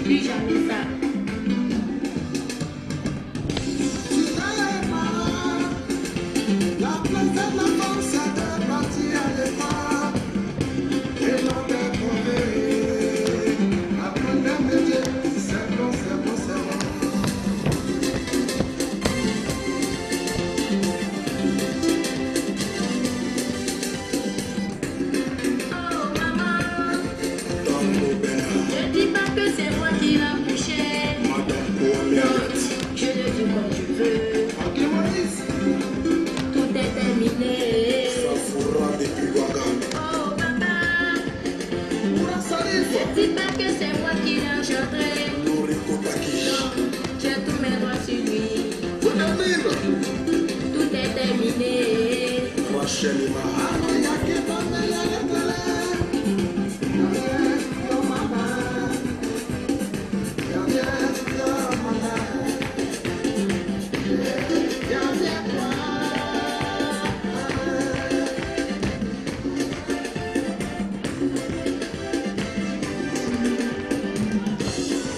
plus jamais ça. La place de la femme, c'est de partir à l'école. Et non de trouver. Apprendre un métier, c'est bon, c'est bon, c'est bon. Oh maman, Tango Bena, ne dis pas que c'est moi qui l'ai couché. Madame Non, Kouamiette. je le dis comme je veux. Ok, Moïse, Tout est terminé. ça fourra depuis Ouagan. Oh papa, Moura Salif, ne dis pas que c'est moi qui l'ai engendré. Nouri Kotaki. Non, j'ai tous mes droits sur lui. Kounamir, Tout est terminé. Rachel Ima.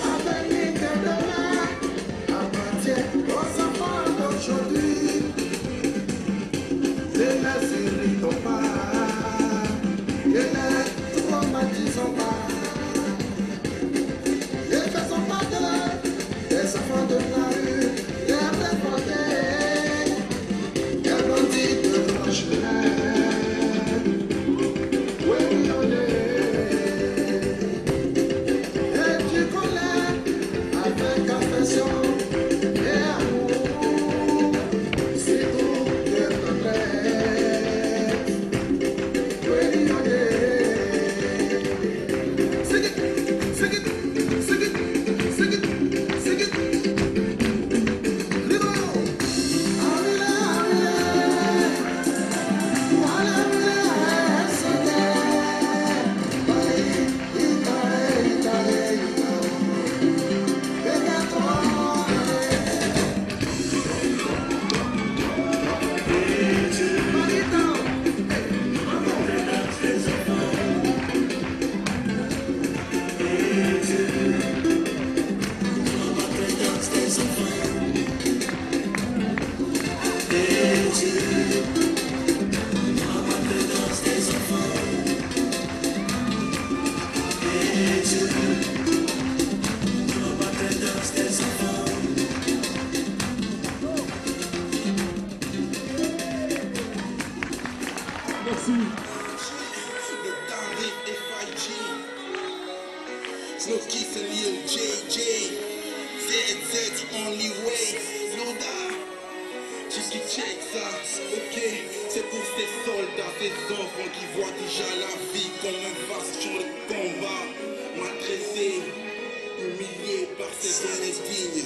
L'avenir de demain appartient aux enfants d'aujourd'hui. Ne les irritons pas, ne les traumatisons pas. Ne faisons pas d'eux des enfants de la rue, des révoltés, des bandits de Rochelet. Oui, on est. Et tu connais avec affection et amour, c'est tout de tendresse. Oui, on est. Sing it, sing it, sing it, sing it, sing it. Live on. Amila, amila, wala, amila, sing it. Le tarif FIG, Snooki and Lil JJ, ZZ the only way, Loda, Chiski check ça, ok, c'est pour ces soldats, ces enfants qui voient déjà la vie comme un vaste sur le combat, maltraités, humiliés par ces honnêtes dignes.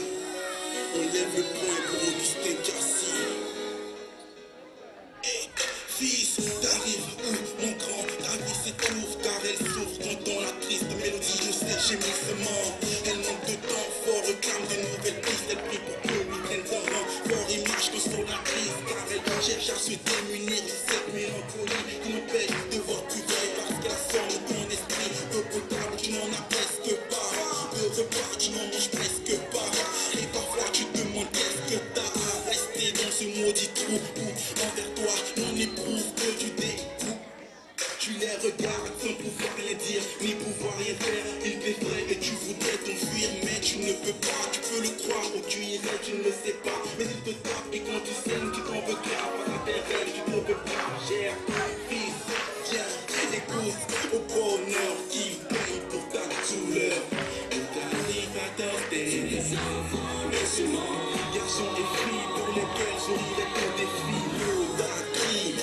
On lève le poing pour Augustin Cassi. Hey, fils, t'arrives où mon grand? Ta vie s'étouffe car elle souffre. J'entends la triste mélodie de ses gémissements. Elle manque de temps fort, réclame de nouvelles pistes. Elle prie pour que lui prenne son rang. Fort et marche consolatrice car elle cherche à se démunir de cette mélancolie qui m'empêche de voir plus vrai parce qu'elle sort de ton esprit. D'eau potable, tu n'en as presque pas. De repas, tu n'en manges presque pas. Et parfois tu te demandes qu'est-ce que t'as à rester dans ce maudit trou où envers toi on n'éprouve que du dégoût. Tu les regardes sans pouvoir rien dire ni pouvoir rien faire. Ils t'effraient et tu voudrais t'enfuir mais tu ne peux pas. Tu peux le croire ou tu irais, tu ne le sais pas. Mais ils te tapent et quand tu saignes tu t'en veux grave. Face à tes rêves tu te veux pas. Gère, fils, tiens, écoute au bonheur qui paye pour ta douleur. Et t'arrives à tenter des enfants musulmans, garçons et filles pour lesquels j'aurais que des filles d'Akri.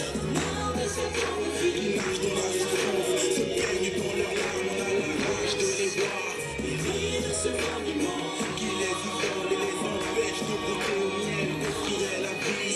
Qui nagent dans la souffrance, se baignent dans leurs larmes, on a la rage de les voir. Ils vivent ce monument qui les isole et les empêche de goûter au miel, d'offrir la vie.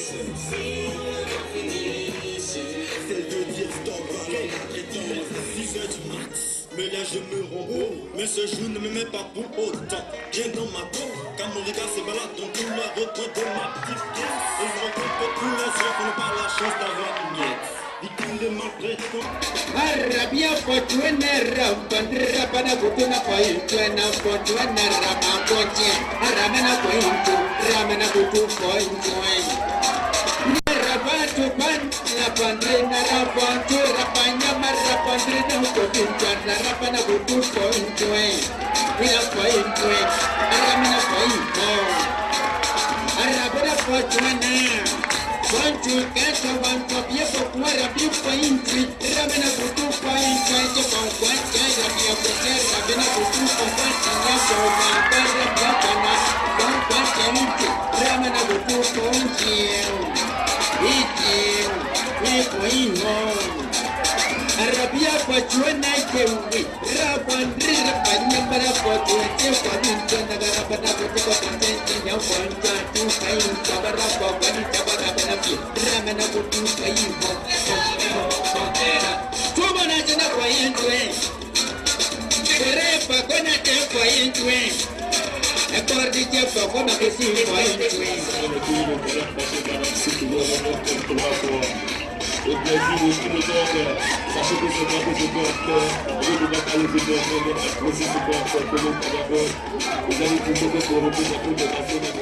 Celle de dire stop à la maltraitance à 6 heures du mat. Mais là je me rends beau, mais ce jour ne me met pas pour autant. Viens dans ma peau, car mon regard se balade dans tous les recoins de ma petite pièce. Et je rencontre tous les gens qui n'ont pas la chance d'avoir une miette. Victime de maltraitants. Arabia potuena rapandra pana kutuna pointuena potuena rapapoche ramana pointu ramana kutu pointuen rabatu pan la pandrena rapantu rapanya marapandrena kutintan rapana kutu pointuen ila pointuen ramana pointuen arabara potuena Bantu kata bantu pia pokwa rabi pointi ramena kutu pointi je pokwa ja pia pokwa ramena kutu pokwa nya pokwa para pia kana pokwa temti ramena kutu pointi iti ni poino Arabia pachuana kewi rabandri rabanya para potu je pokwa negara pada kutu pointi nya pokwa tu kain kabara pokwa ni kabara ramana kutu kaimo tuba na jana kwa yentwe kerepa kona te kwa yentwe akordi je kwa na kesi kwa yentwe Au Brésil, au Sénégal, sachez que c'est moi que je dois faire. Je dois parler de moi, mais c'est ce qu'on fait que l'on peut avoir. Vous allez tout ce que pour représenter de la zone de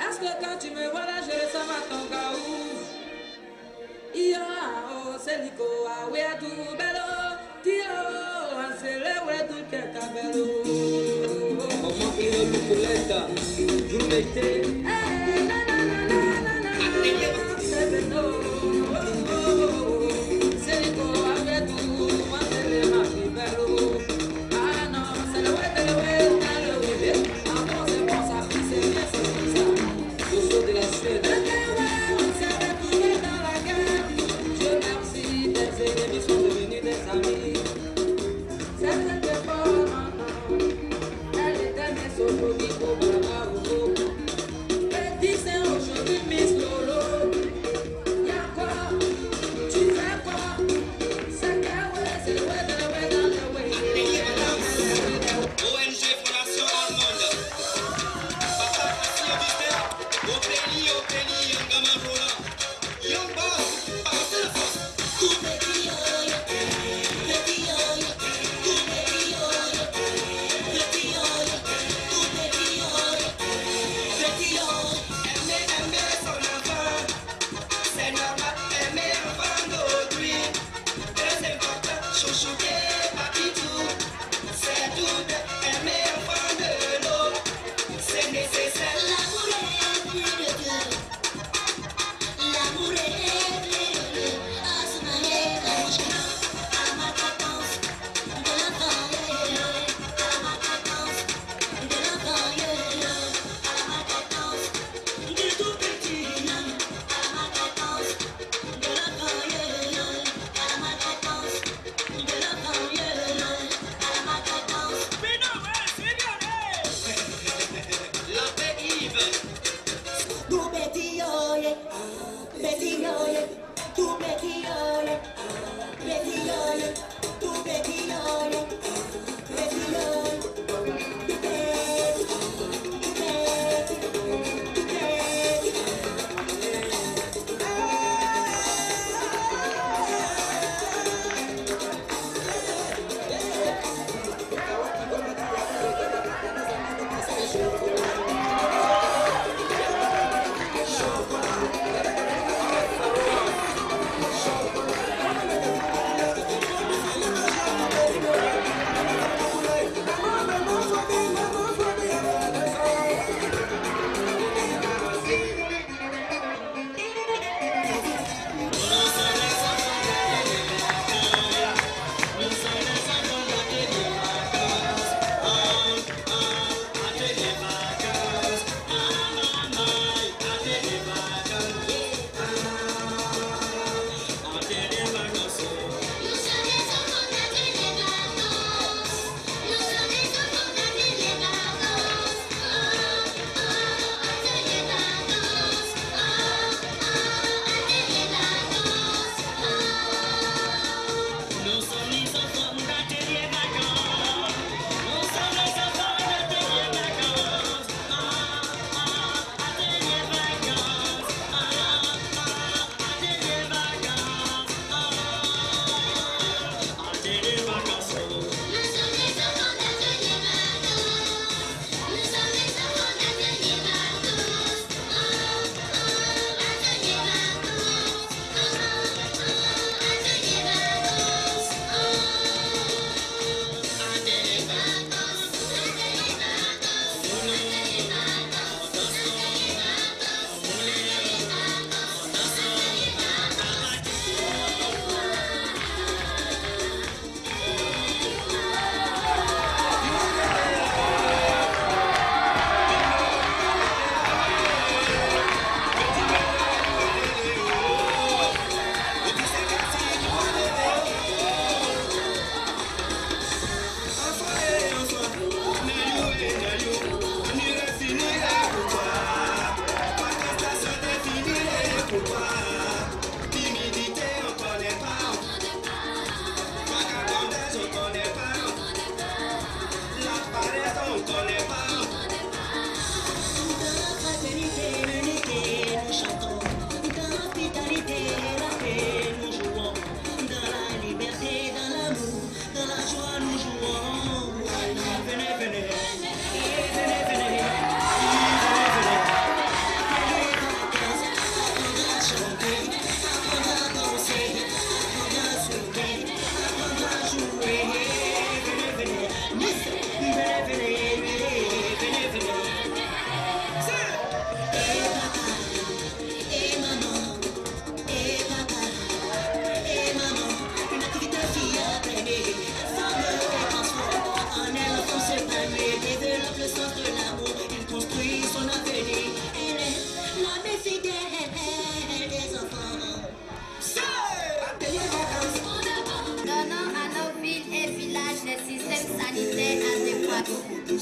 Est-ce que quand tu me vois là, je ressemble à ton gaou? Iyo, c'est Nico, ah oui, à tout bello. Tio, c'est le ouais, tout quelque bello. Comment il est le collecte? Vous mettez. C'est bello. C'est Nico, ah oui, à tout, moi c'est le marché bello. Ah non, c'est le ouais, le ouais, le ouais. Ah bon, c'est bon, ça prie, c'est bien, c'est comme ça. Je sors de la Suède. On s'est retrouvés dans la gare. Dieu merci, tes ennemis sont devenus des amis. C'était pas maman. Elle était Miss Olobi au Baba Ogo. Petit c'est aujourd'hui Miss Lolo. Y'a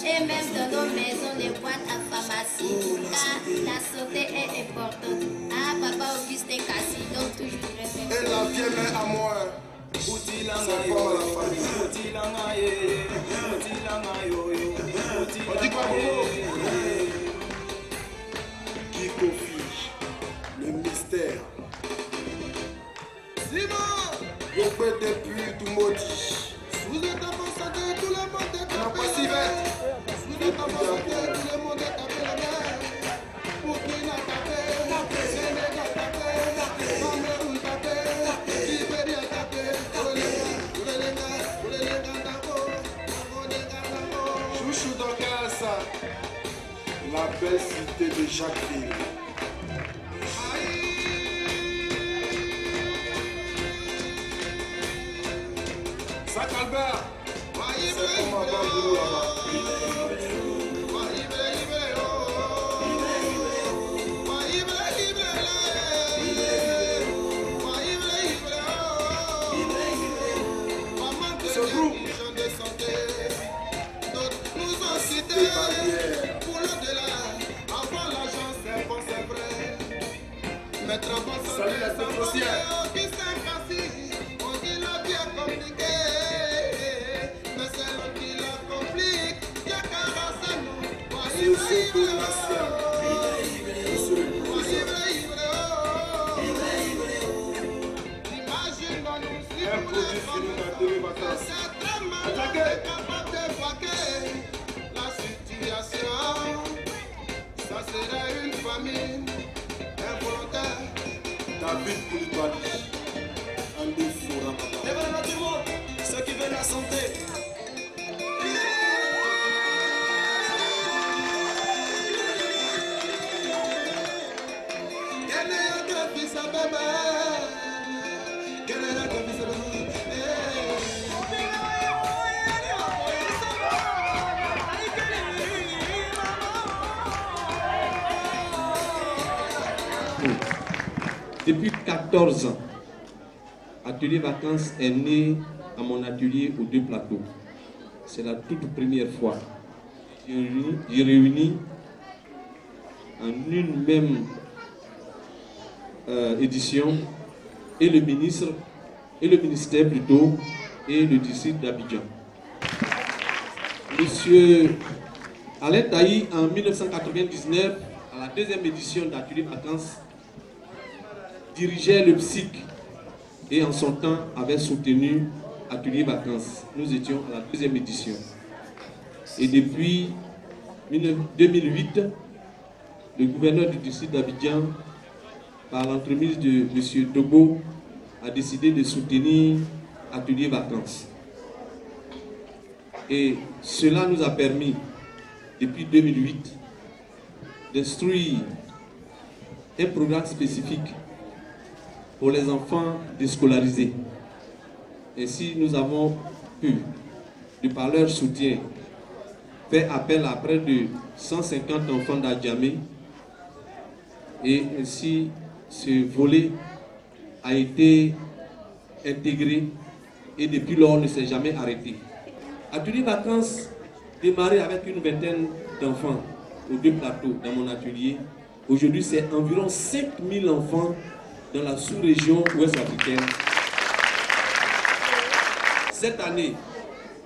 Et même dans nos maisons, les boîtes à pharmacie. Car la santé est importante. Ah, papa Augustin Cassi, donc toujours très Et la vieille main à moi. C'est pas la famille. On dit quoi, Bobo? Qui confie le mystère? Simon! Vous faites depuis tout maudit. Vous êtes en bonne santé, tout le monde est tapé la main. Vous êtes en bonne santé, tout le monde est tapé la main. Poutine a tapé, Sénégal a tapé, Cameroun a tapé, Libérie a tapé. Chouchou dans Kassa, la belle cité de Jacqueline. Sac Albert, c'est comme avant de nous là-bas. Ce groupe nous ont cité pour l'au-delà. Avant l'argent, c'est bon, c'est vrai. Mettre en bonne santé, c'est bon, qui s'est facile. On dit la vie est compliquée, mais c'est l'homme qui la complique. Y'a qu'à rasser nous. C'est aussi pour la sienne. Un produit fini dans 2 vacances. Attaquez! La situation, ça serait une famine involontaire. David Koulibaly, Andy Foura. Lèvez tout le monde, ceux qui veulent la santé. Depuis 14 ans, Atelier Vacances est né à mon atelier aux 2 plateaux. C'est la toute première fois. J'ai réuni en une même édition et le ministère plutôt et le district d'Abidjan. Monsieur Alain Taï, en 1999, à la 2e édition d'Atelier Vacances, dirigeait le PSIC et en son temps avait soutenu Atelier Vacances. Nous étions à la 2e édition. Et depuis 2008, le gouverneur du district d'Abidjan, par l'entremise de M. Togo, a décidé de soutenir Atelier Vacances. Et cela nous a permis, depuis 2008, d'instruire un programme spécifique pour les enfants déscolarisés. Ainsi, nous avons pu, de par leur soutien, faire appel à près de 150 enfants d'Adjamé. Et ainsi, ce volet a été intégré et depuis lors ne s'est jamais arrêté. Atelier Vacances démarré avec une vingtaine d'enfants aux 2 plateaux dans mon atelier. Aujourd'hui, c'est environ 5000 enfants dans la sous-région ouest-africaine. Cette année,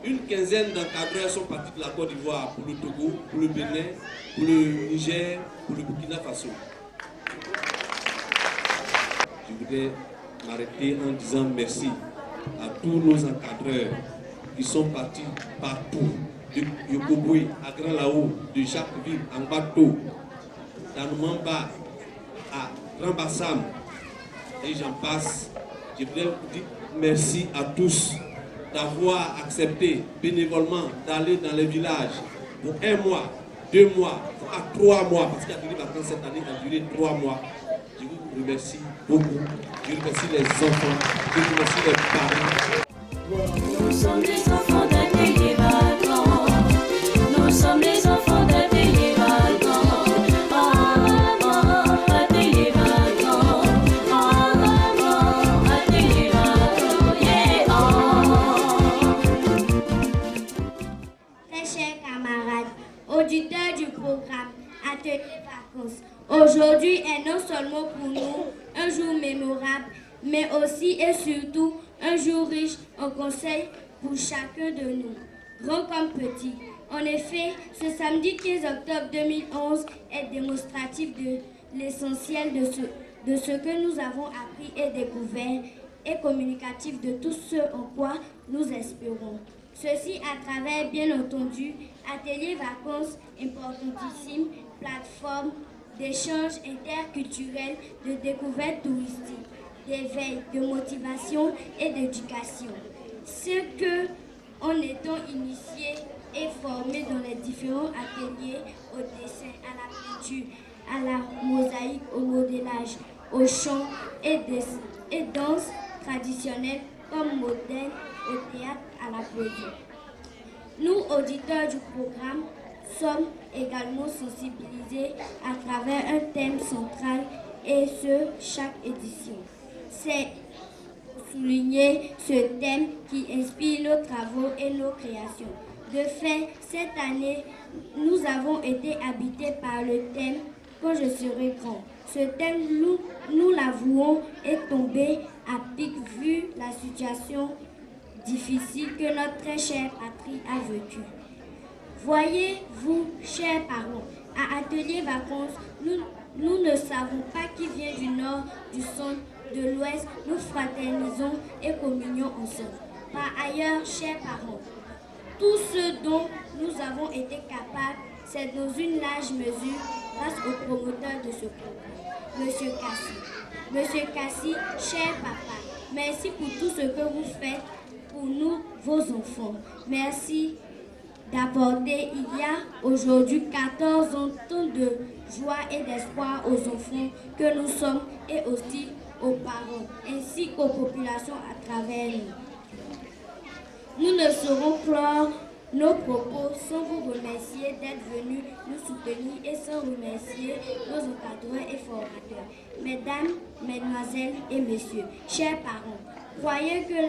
une quinzaine d'encadreurs sont partis de la Côte d'Ivoire pour le Togo, pour le Bénin, pour le Niger, pour le Burkina Faso. Je voudrais m'arrêter en disant merci à tous nos encadreurs qui sont partis partout, de Yokoboué à Grand Lao, de Jacquesville, en bateau, d'Anoumamba à Grand Bassam, et j'en passe. Je voudrais vous dire merci à tous d'avoir accepté bénévolement d'aller dans les villages pour 1 mois, 2 mois, à 3 mois, parce qu'il y a duré vacances cette année, il a duré 3 mois. Je vous remercie beaucoup. Je remercie les enfants, je remercie les parents. Nous sommes des enfants d'Atelier Vacances. Nous sommes des enfants d'Atelier Vacances. Ah maman, Atelier Vacances. Ah maman, Atelier Vacances. Yeah, oh. Très chers camarades, vacances. Aujourd'hui est non seulement pour nous un jour mémorable, mais aussi et surtout un jour riche en conseils pour chacun de nous, grands comme petits. En effet, ce samedi 15 octobre 2011 est démonstratif de l'essentiel de ce que nous avons appris et découvert et communicatif de tout ce en quoi nous espérons. Ceci à travers, bien entendu, ateliers vacances importantissimes, plateformes d'échanges interculturels, de découverte touristique, d'éveil, de motivation et d'éducation. Ce que, en étant initiés et formés dans les différents ateliers, au dessin, à la peinture, à la mosaïque, au modélage, au chant et danse traditionnelle comme modèle, au théâtre, à la poésie. Nous, auditeurs du programme, sommes également sensibilisés à travers un thème central et ce, chaque édition. C'est souligner ce thème qui inspire nos travaux et nos créations. De fait, cette année, nous avons été habités par le thème « Quand je serai grand ». Ce thème, nous l'avouons, est tombé à pic vu la situation difficile que notre très chère patrie a vécue. Voyez-vous, chers parents, à Atelier Vacances, nous ne savons pas qui vient du nord, du centre, de l'ouest, nous fraternisons et communions ensemble. Par ailleurs, chers parents, tout ce dont nous avons été capables, c'est dans une large mesure grâce au promoteur de ce programme, Monsieur Cassi. Monsieur Cassi, cher papa, merci pour tout ce que vous faites pour nous, vos enfants. Merci d'apporter, il y a aujourd'hui 14 ans, tant de joie et d'espoir aux enfants que nous sommes et aussi aux parents, ainsi qu'aux populations à travers nous. Nous ne saurons clore nos propos sans vous remercier d'être venus nous soutenir et sans remercier nos encadreurs et formateurs. Mesdames, mesdemoiselles et messieurs, chers parents, croyez que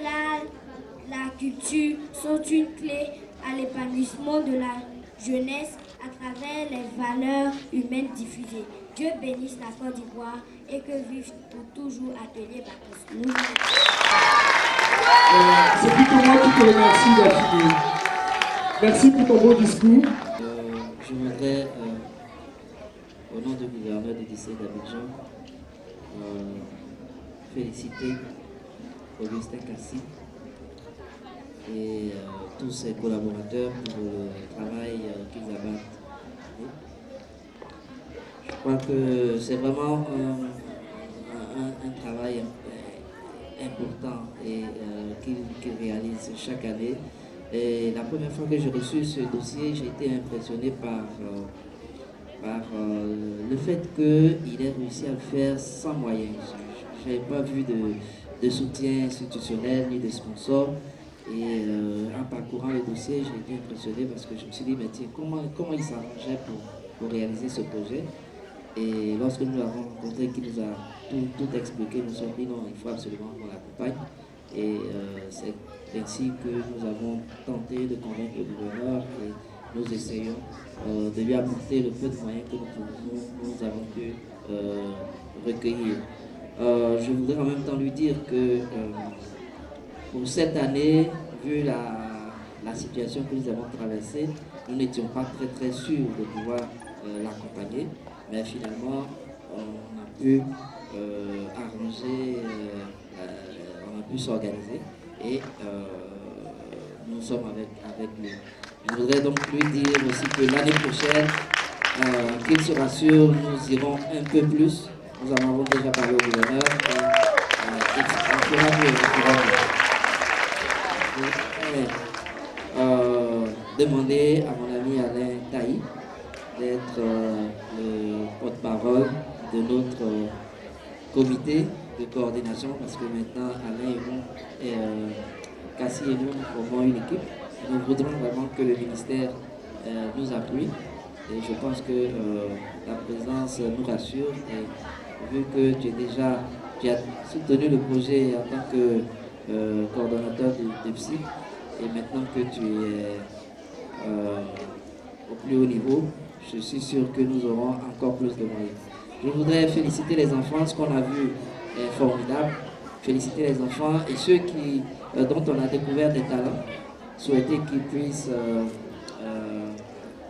la culture sont une clé à l'épanouissement de la jeunesse à travers les valeurs humaines diffusées. Dieu bénisse la Côte d'Ivoire et que vive pour toujours Atelier Vacances. C'est plutôt moi qui te remercie d'être. Merci pour ton beau discours. Je voudrais, au nom du gouverneur du lycée d'Abidjan, féliciter Augustin Cassi et tous ses collaborateurs pour le travail qu'ils abattent. Je crois que c'est vraiment un travail important et qu'ils réalisent chaque année. Et la première fois que j'ai reçu ce dossier, j'ai été impressionné par le fait qu'il ait réussi à le faire sans moyens. Je n'avais pas vu de soutien institutionnel ni de sponsor. Et en parcourant le dossier, j'ai été impressionné parce que je me suis dit, mais tiens, comment il s'arrangeait pour réaliser ce projet. Et lorsque nous l'avons rencontré, qu'il nous a tout expliqué, nous nous sommes dit, non, il faut absolument qu'on l'accompagne. Et c'est ainsi que nous avons tenté de convaincre le gouverneur et nous essayons de lui apporter le peu de moyens que nous avons pu recueillir. Je voudrais en même temps lui dire que pour cette année, vu la situation que nous avons traversée, nous n'étions pas très sûrs de pouvoir l'accompagner, mais finalement on a pu arranger, on a pu s'organiser et nous sommes avec lui. Je voudrais donc lui dire aussi que l'année prochaine, qu'il se rassure, nous irons un peu plus. Nous en avons déjà parlé au gouverneur. On fera mieux, demander à mon ami Alain Taï d'être le porte-parole de notre comité de coordination parce que maintenant Alain et Cassie et nous formons une équipe. Nous voudrons vraiment que le ministère nous appuie et je pense que ta présence nous rassure et vu que tu as soutenu le projet en tant que coordonnateur de PSI et maintenant que tu es au plus haut niveau, je suis sûr que nous aurons encore plus de moyens. Je voudrais féliciter les enfants, ce qu'on a vu est formidable. Féliciter les enfants et ceux dont on a découvert des talents, souhaiter qu'ils puissent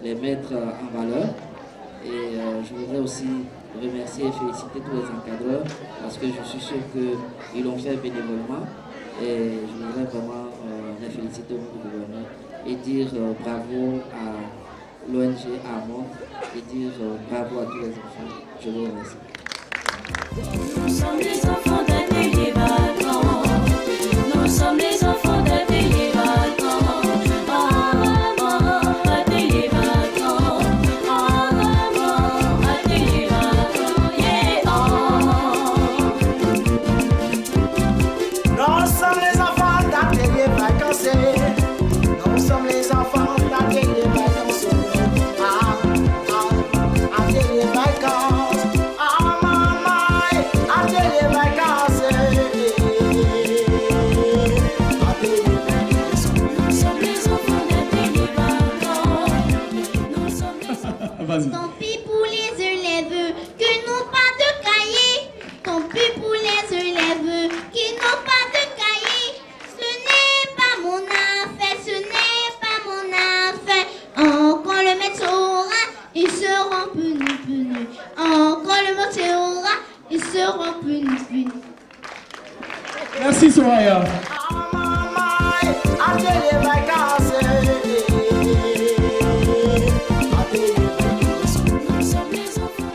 les mettre en valeur. Et je voudrais aussi remercier et féliciter tous les encadreurs parce que je suis sûr qu'ils l'ont fait bénévolement. Et je voudrais vraiment les féliciter au nom du gouvernement et dire bravo à l'ONG Armand et dire bravo à tous les enfants. Je vous remercie. Nous sommes les enfants d'un pays vacant. Nous sommes les enfants d'un pays vacant. Un pays vacant. Un pays vacant. Yeah. Nous sommes les enfants d'un pays vacancé. Nous sommes les enfants d'un pays vacancé. Atelier vacances. Atelier vacances. Nous sommes les enfants d'un pays vacant. Nous sommes les enfants. Tant pis pour les élèves qui n'ont pas de cahier. Tant pis pour les élèves qui n'ont pas de cahier. Ce n'est pas mon affaire, ce n'est pas mon affaire. Quand le maître aura, ils seront punis. Quand le maître aura, ils seront punis. Merci Soraya. Atelier vacances. Nous sommes les enfants.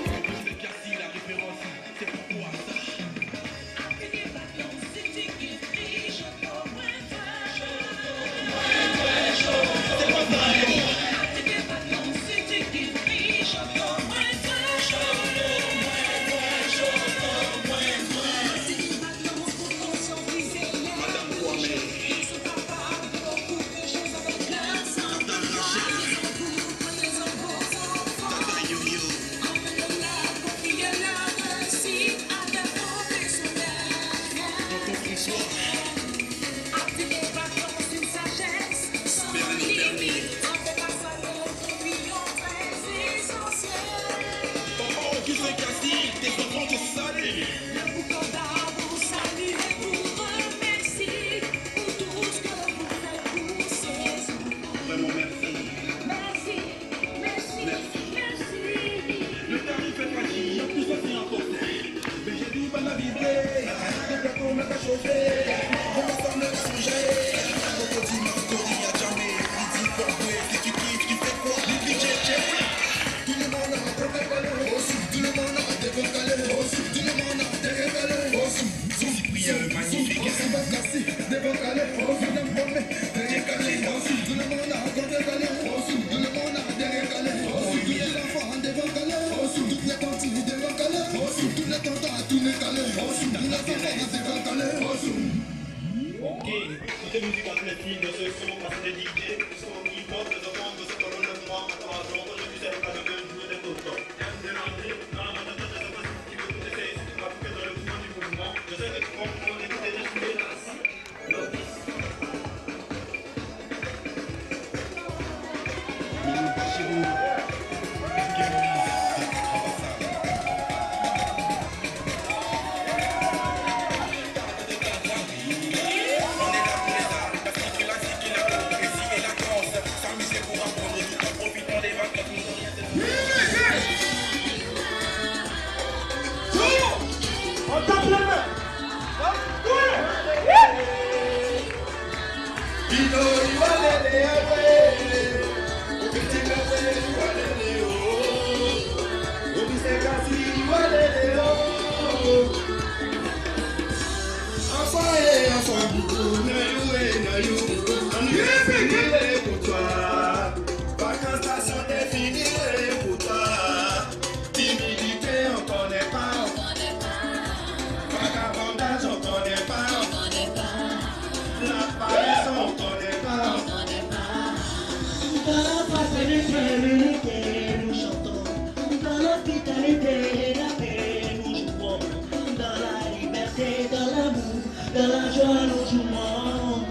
Dans la joie, nous jouons.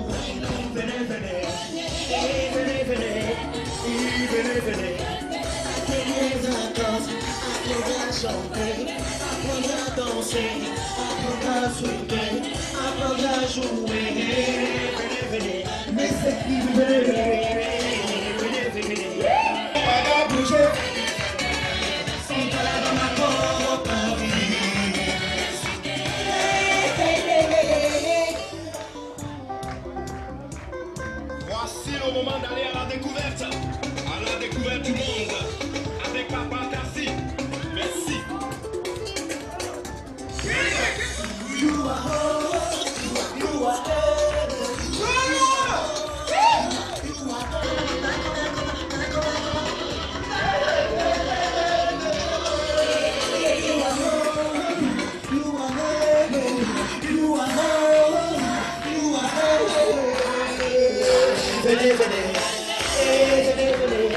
Venez, venez, venez, venez, venez, venez, venez. chanter, apprendre à danser, apprendre à swinguer, apprendre à jouer. Venez, venez, mais c'est qui venez, venez, venez. On va bouger, sans toi là dans ma propre vie. Voici le moment d'aller à la découverte du monde, avec Papa Kassi. Merci. You are home, you are venez, venez, venez, venez,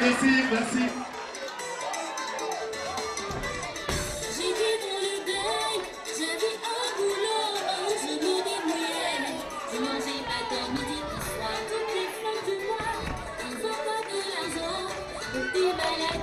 Merci, merci. J'ai dit dans le deuil, j'avais un boulot, je me débrouillais. Je mangeais matin, midi, soir, toutes les fins du mois. Je ne veux pas de l'argent, pour des balades.